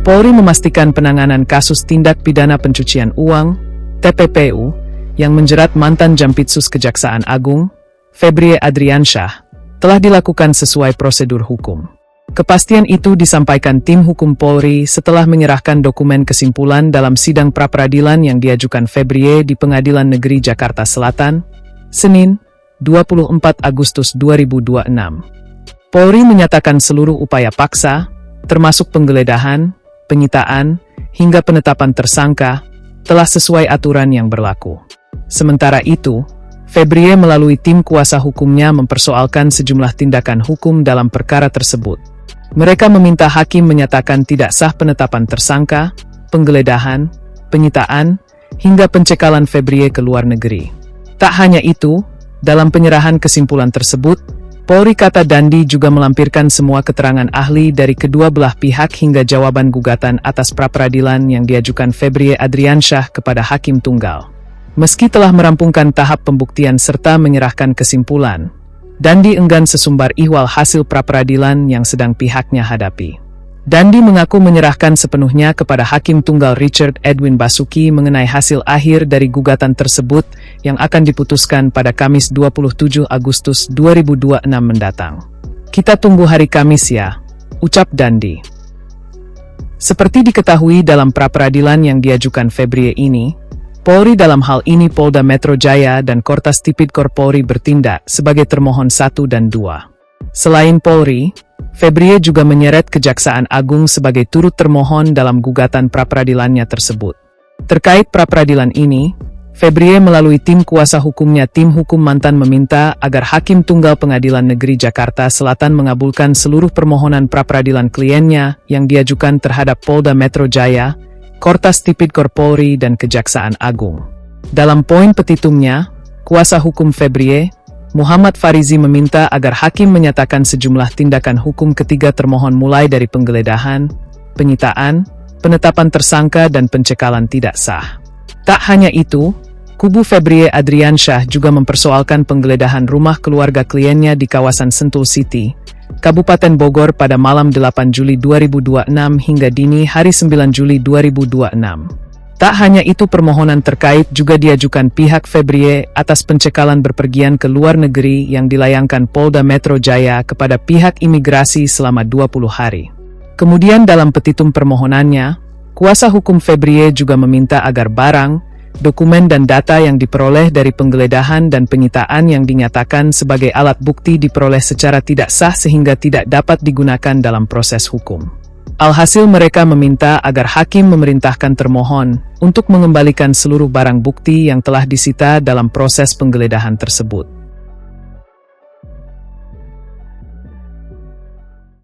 Polri memastikan penanganan kasus tindak pidana pencucian uang, TPPU, yang menjerat mantan Jampitsus Kejaksaan Agung, Febrie Adriansyah, telah dilakukan sesuai prosedur hukum. Kepastian itu disampaikan tim hukum Polri setelah menyerahkan dokumen kesimpulan dalam sidang pra-peradilan yang diajukan Febrie di Pengadilan Negeri Jakarta Selatan, Senin, 24 Agustus 2026. Polri menyatakan seluruh upaya paksa, termasuk penggeledahan, penyitaan, hingga penetapan tersangka, telah sesuai aturan yang berlaku. Sementara itu, Febrie melalui tim kuasa hukumnya mempersoalkan sejumlah tindakan hukum dalam perkara tersebut. Mereka meminta hakim menyatakan tidak sah penetapan tersangka, penggeledahan, penyitaan, hingga pencekalan Febrie ke luar negeri. Tak hanya itu, dalam penyerahan kesimpulan tersebut, Polri kata Dandi juga melampirkan semua keterangan ahli dari kedua belah pihak hingga jawaban gugatan atas pra-peradilan yang diajukan Febrie Adriansyah kepada Hakim Tunggal. Meski telah merampungkan tahap pembuktian serta menyerahkan kesimpulan, Dandi enggan sesumbar ihwal hasil pra-peradilan yang sedang pihaknya hadapi. Dandi mengaku menyerahkan sepenuhnya kepada Hakim Tunggal Richard Edwin Basuki mengenai hasil akhir dari gugatan tersebut yang akan diputuskan pada Kamis 27 Agustus 2026 mendatang. Kita tunggu hari Kamis ya, ucap Dandi. Seperti diketahui dalam pra-peradilan yang diajukan Febrie ini, Polri dalam hal ini Polda Metro Jaya dan Kortas Tipidkor Polri bertindak sebagai termohon 1 dan 2. Selain Polri, Febrie juga menyeret Kejaksaan Agung sebagai turut termohon dalam gugatan pra-peradilannya tersebut. Terkait pra-peradilan ini, Febrie melalui tim kuasa hukumnya tim hukum mantan meminta agar Hakim Tunggal Pengadilan Negeri Jakarta Selatan mengabulkan seluruh permohonan pra-peradilan kliennya yang diajukan terhadap Polda Metro Jaya, Kortas Tipidkor Polri dan Kejaksaan Agung. Dalam poin petitumnya, kuasa hukum Febrie, Muhammad Farizi meminta agar hakim menyatakan sejumlah tindakan hukum ketiga termohon mulai dari penggeledahan, penyitaan, penetapan tersangka dan pencekalan tidak sah. Tak hanya itu, kubu Febrie Adriansyah juga mempersoalkan penggeledahan rumah keluarga kliennya di kawasan Sentul City, Kabupaten Bogor pada malam 8 Juli 2026 hingga dini hari 9 Juli 2026. Tak hanya itu, permohonan terkait juga diajukan pihak Febrie atas pencekalan berpergian ke luar negeri yang dilayangkan Polda Metro Jaya kepada pihak imigrasi selama 20 hari. Kemudian dalam petitum permohonannya, kuasa hukum Febrie juga meminta agar barang, dokumen dan data yang diperoleh dari penggeledahan dan penyitaan yang dinyatakan sebagai alat bukti diperoleh secara tidak sah sehingga tidak dapat digunakan dalam proses hukum. Alhasil mereka meminta agar hakim memerintahkan termohon untuk mengembalikan seluruh barang bukti yang telah disita dalam proses penggeledahan tersebut.